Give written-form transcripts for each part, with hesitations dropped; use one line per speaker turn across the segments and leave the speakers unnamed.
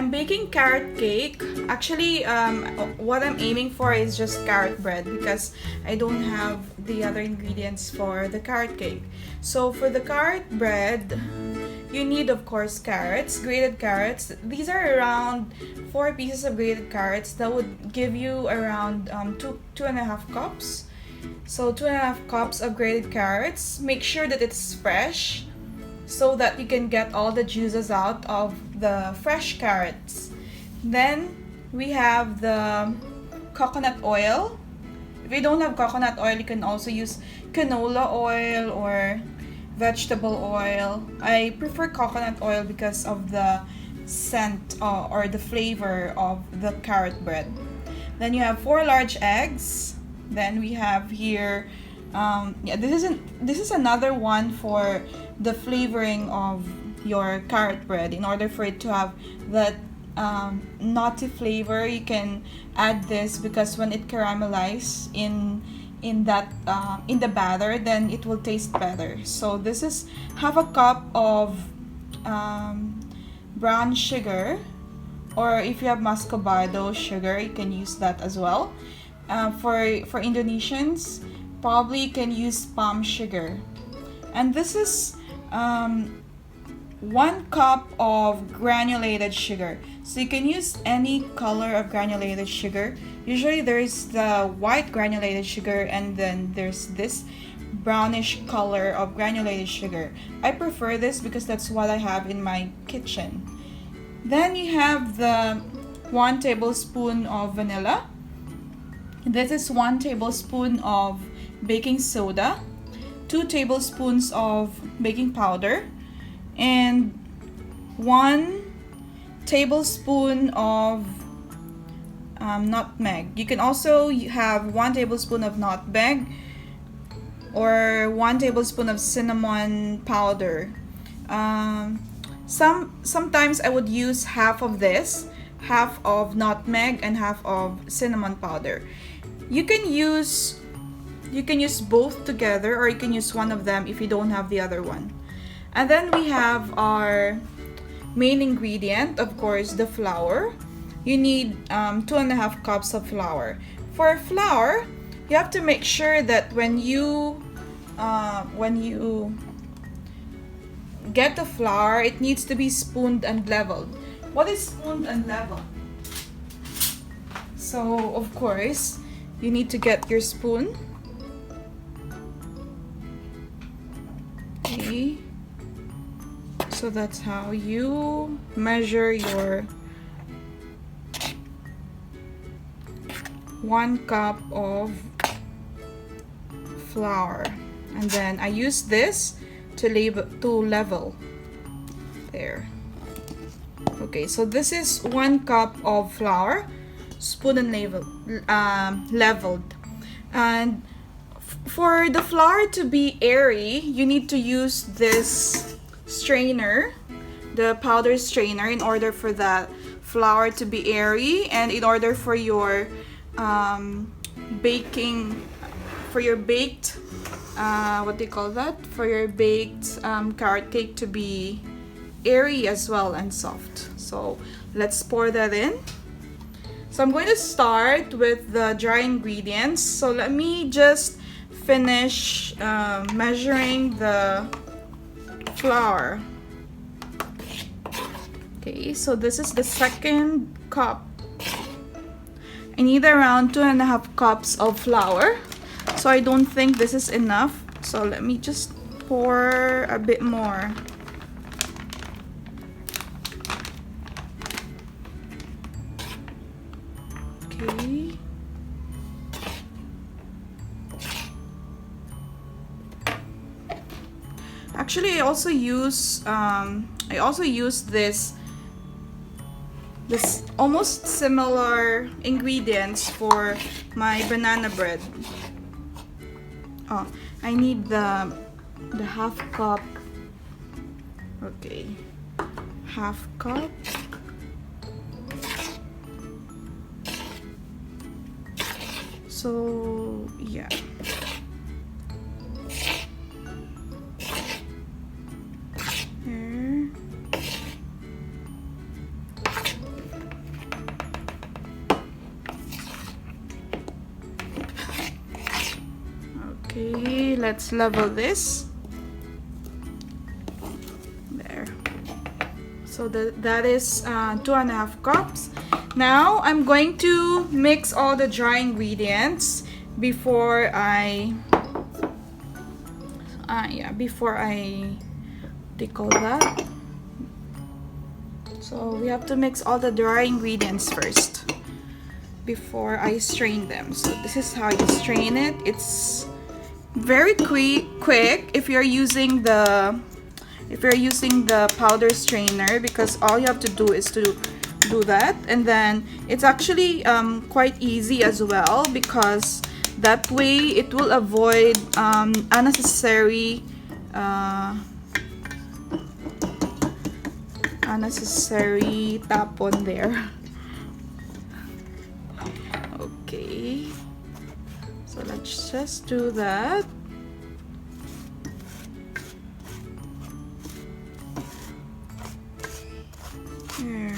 I'm baking carrot cake. Actually, what I'm aiming for is just carrot bread because I don't have the other ingredients for the carrot cake. So for the carrot bread, you need, of course, carrots, grated carrots. These are around 4 pieces of grated carrots. That would give you around 2.5 cups. So 2.5 cups of grated carrots. Make sure that it's fresh, so that you can get all the juices out of the fresh carrots. Then we have the coconut oil. If you don't have coconut oil, you can also use canola oil or vegetable oil. I prefer coconut oil because of the scent or the flavor of the carrot bread. Then you have 4 large eggs. Then we have here this is another one for the flavoring of your carrot bread. In order for it to have that nutty flavor, you can add this because when it caramelizes in the batter, then it will taste better. So this is half a cup of brown sugar, or if you have muscovado sugar, you can use that as well. For Indonesians, probably you can use palm sugar. And this is 1 cup of granulated sugar. So you can use any color of granulated sugar. Usually there's the white granulated sugar, and then there's this brownish color of granulated sugar. I prefer this because that's what I have in my kitchen. Then you have the 1 tablespoon of vanilla. This is 1 tablespoon of baking soda, 2 tablespoons of baking powder, and 1 tablespoon of nutmeg. You can also have 1 tablespoon of nutmeg or 1 tablespoon of cinnamon powder. Sometimes I would use half of this, half of nutmeg and half of cinnamon powder. You can use both together, or you can use one of them if you don't have the other one. And then we have our main ingredient, of course, the flour. You need 2.5 cups of flour. For flour, you have to make sure that when you get the flour, it needs to be spooned and leveled. What is spooned and leveled? So, of course, you need to get your spoon. Okay. So that's how you measure your 1 cup of flour. And then I use this to level. There. Okay, so this is 1 cup of flour, spoon and leveled. And for the flour to be airy, you need to use this strainer, the powder strainer, in order for the flour to be airy, and in order for your baked carrot cake to be airy as well and soft. So let's pour that in. So I'm going to start with the dry ingredients. So let me just finish measuring the flour. Okay, so this is the 2nd cup. I need around 2.5 cups of flour. So I don't think this is enough. So let me just pour a bit more. Okay. Actually, I also use this almost similar ingredients for my banana bread. Oh, I need the half cup. Okay, half cup. So yeah. Here. let's level this. There. So that is 2.5 cups. Now I'm going to mix all the dry ingredients before I they call that. So we have to mix all the dry ingredients first before I strain them. So this is how you strain it. It's very quick if you're using the powder strainer, because all you have to do is to do that, and then it's actually quite easy as well, because that way it will avoid unnecessary tapon there. Okay, so let's just do that. Here.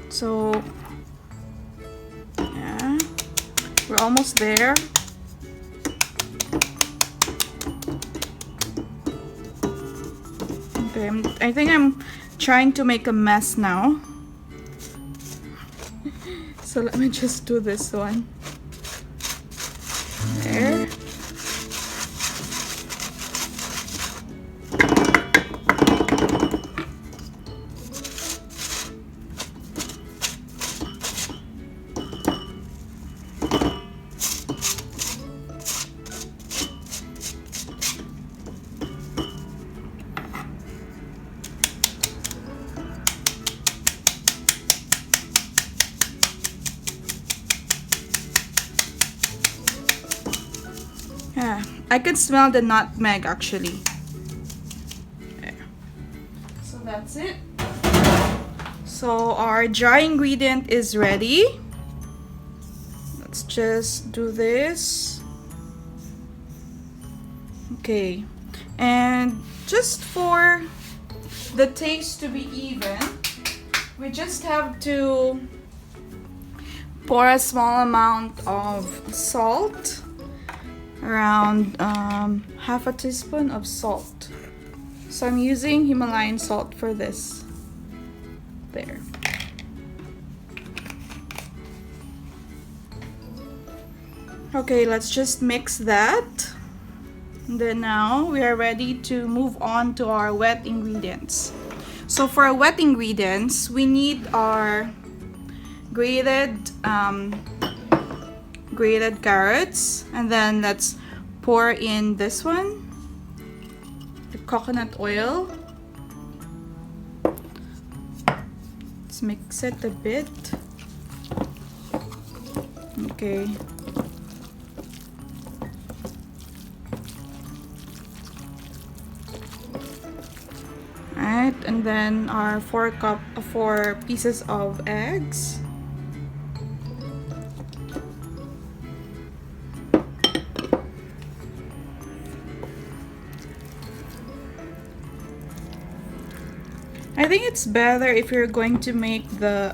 So yeah, we're almost there. Okay, I think I'm trying to make a mess now. So let me just do this one. There. Yeah, I can smell the nutmeg actually. There. So that's it. So our dry ingredient is ready. Let's just do this. Okay, and just for the taste to be even, we just have to pour a small amount of salt, around half a teaspoon of salt. So I'm using Himalayan salt for this. There. Okay, let's just mix that. And then now we are ready to move on to our wet ingredients. So for our wet ingredients, we need our grated carrots, and then let's pour in this one, the coconut oil. Let's mix it a bit. Okay. Alright, and then our 4 pieces of eggs. I think it's better if you're going to mix the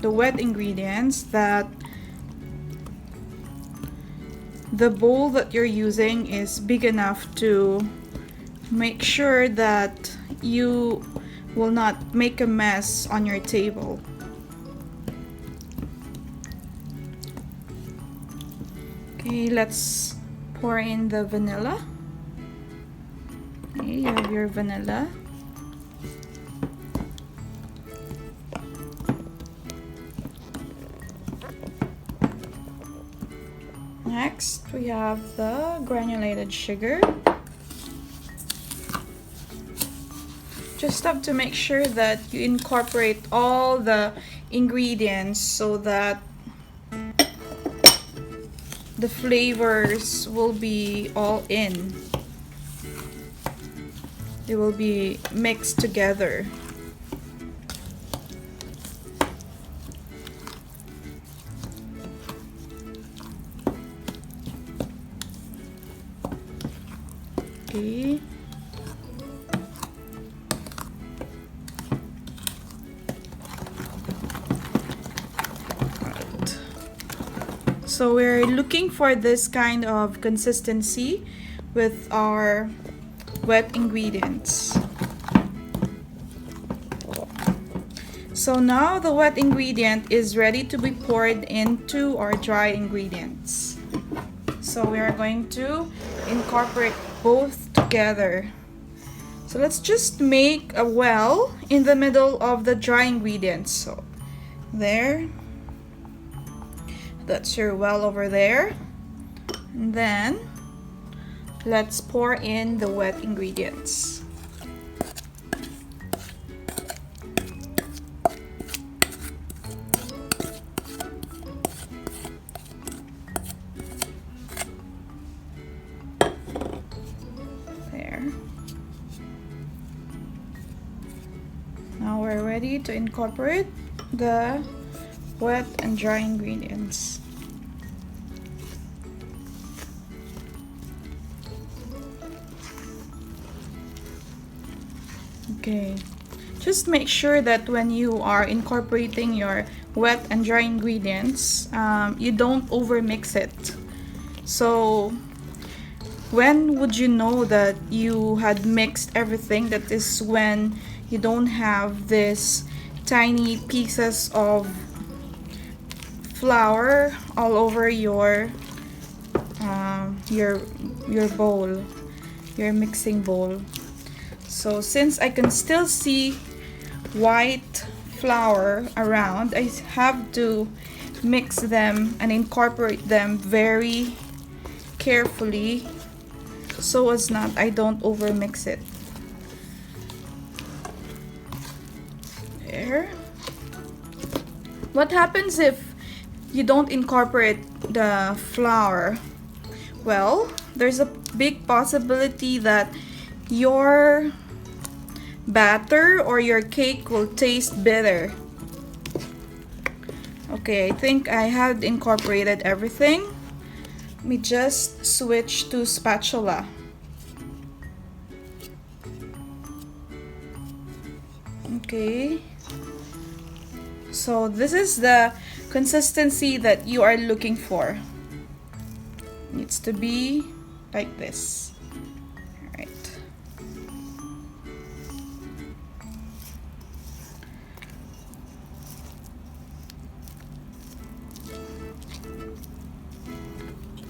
wet ingredients, that the bowl that you're using is big enough to make sure that you will not make a mess on your table. Okay, let's pour in the vanilla. Okay, you have your vanilla. Next, we have the granulated sugar. Just have to make sure that you incorporate all the ingredients so that the flavors will be all in. They will be mixed together. Okay. Right. So we're looking for this kind of consistency with our wet ingredients. So now the wet ingredient is ready to be poured into our dry ingredients. So we are going to incorporate both together. So let's just make a well in the middle of the dry ingredients. So there, that's your well over there. And then let's pour in the wet ingredients. There. Now we're ready to incorporate the wet and dry ingredients. Okay, just make sure that when you are incorporating your wet and dry ingredients, you don't overmix it. So when would you know that you had mixed everything? That is when you don't have this tiny pieces of flour all over your bowl, your mixing bowl. So since I can still see white flour around, I have to mix them and incorporate them very carefully so as not I don't overmix it. There. What happens if you don't incorporate the flour? Well, there's a big possibility that your batter or your cake will taste bitter. Okay, I think I had incorporated everything. Let me just switch to spatula. Okay, so this is the consistency that you are looking for. It needs to be like this. All right.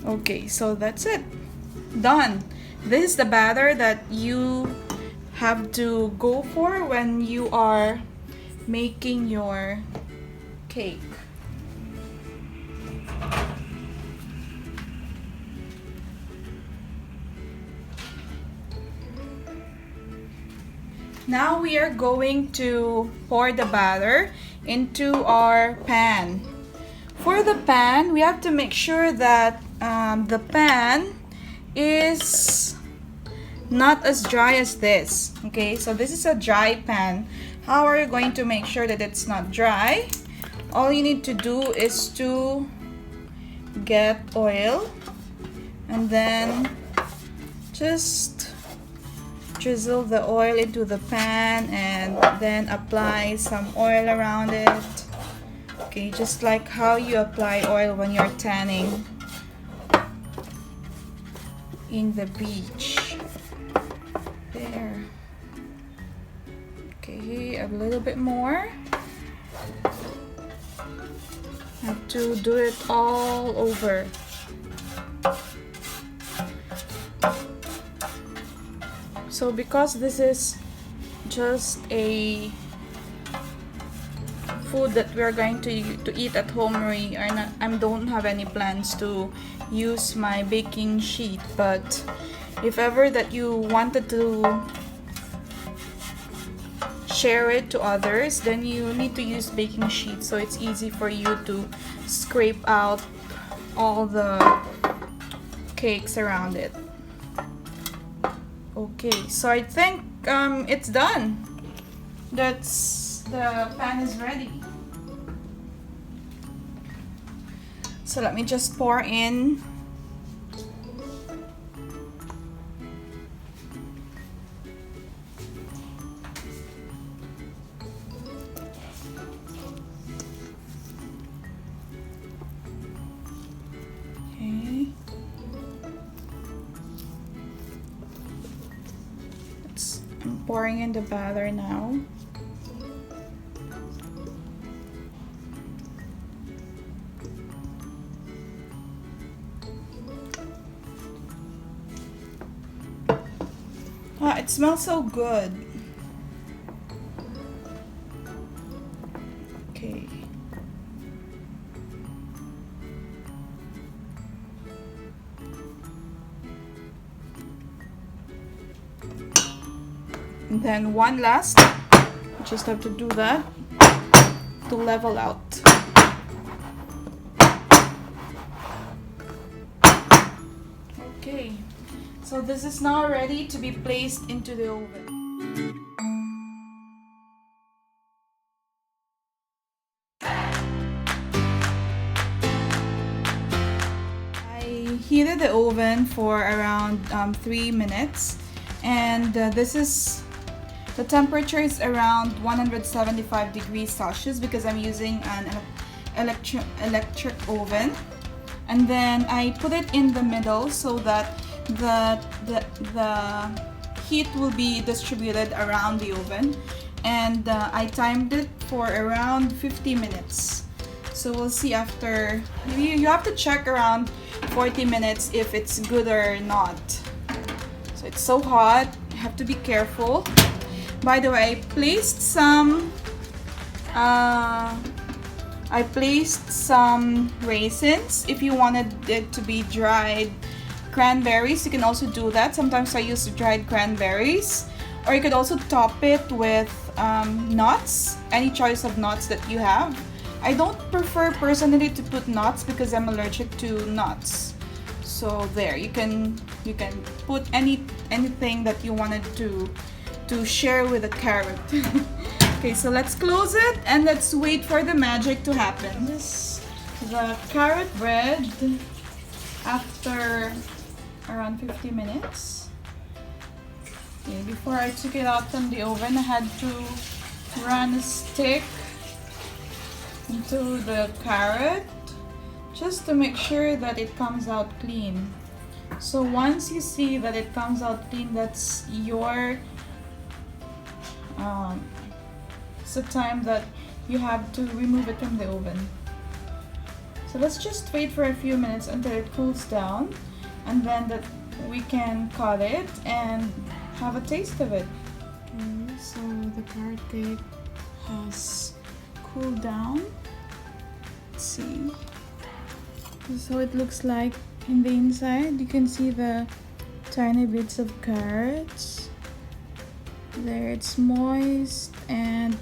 Okay, so that's it. Done. This is the batter that you have to go for when you are making your cake. Now we are going to pour the batter into our pan. For the pan, we have to make sure that the pan is not as dry as this. Okay, so this is a dry pan. How are you going to make sure that it's not dry? All you need to do is to get oil and then just drizzle the oil into the pan and then apply some oil around it. Okay, just like how you apply oil when you're tanning in the beach. There. Okay, a little bit more. Have to do it all over. So because this is just a food that we are going to eat at home, I don't have any plans to use my baking sheet, but if ever that you wanted to share it to others, then you need to use baking sheet so it's easy for you to scrape out all the cakes around it. Okay, so I think it's done. The pan is ready. So let me just pour in I'm pouring in the batter now. Ah, it smells so good. Okay. And then one last. Just have to do that to level out. Okay. So this is now ready to be placed into the oven. I heated the oven for around 3 minutes, and the temperature is around 175 degrees Celsius because I'm using an electric oven. And then I put it in the middle so that the heat will be distributed around the oven, and I timed it for around 50 minutes. So we'll see after. You have to check around 40 minutes if it's good or not. So it's so hot, you have to be careful. By the way, I placed some raisins. If you wanted it to be dried cranberries, you can also do that. Sometimes I use dried cranberries. Or you could also top it with nuts, any choice of nuts that you have. I don't prefer personally to put nuts because I'm allergic to nuts. So there, you can put anything that you wanted to share with a carrot. Okay, so let's close it and let's wait for the magic to happen. This is the carrot bread after around 50 minutes. Okay, before I took it out from the oven, I had to run a stick into the carrot just to make sure that it comes out clean. So once you see that it comes out clean, that's your it's the time that you have to remove it from the oven. So let's just wait for a few minutes until it cools down, and then that we can cut it and have a taste of it. Okay, so the carrot cake has cooled down. Let's see. This is how it looks like in the inside. You can see the tiny bits of carrots. There, it's moist and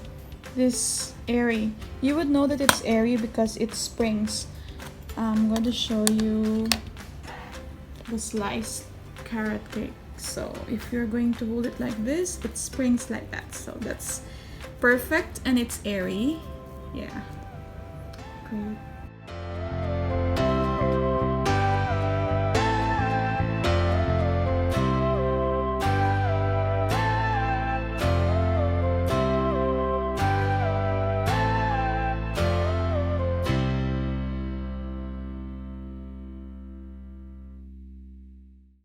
this airy. You would know that it's airy because it springs. I'm going to show you the sliced carrot cake. So if you're going to hold it like this, it springs like that. So that's perfect and it's airy. Yeah. Great.